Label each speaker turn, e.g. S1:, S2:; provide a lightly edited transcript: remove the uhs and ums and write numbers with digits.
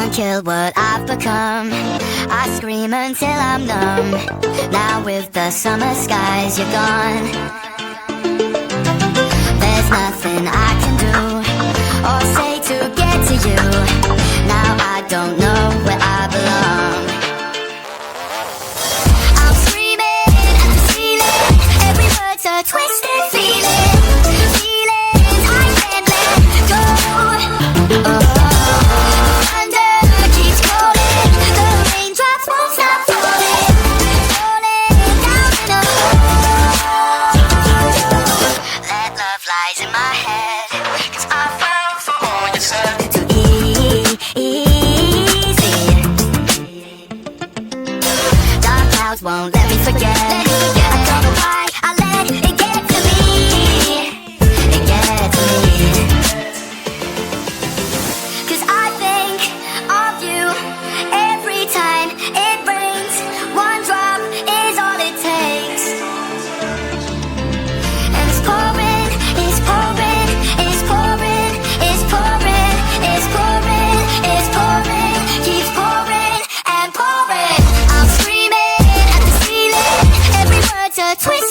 S1: can't kill what I've become. I scream until I'm numb. Now with the summer skies, you're gone. There's nothing I can do or say to get to you. Now I don't know where I belong. I'm screaming at the ceiling. Every word's a twisted feeling. Feelings I can't let go. Oh. Won't let me forget. I don't know why I let it get to me. It gets to me. 'Cause I think of you every time it rains. One drop is all it takes. And it's pouring, it's pouring, it's pouring, it's pouring, it's pouring, it's pouring, keeps pouring and pouring. I'm screaming. It's a twist.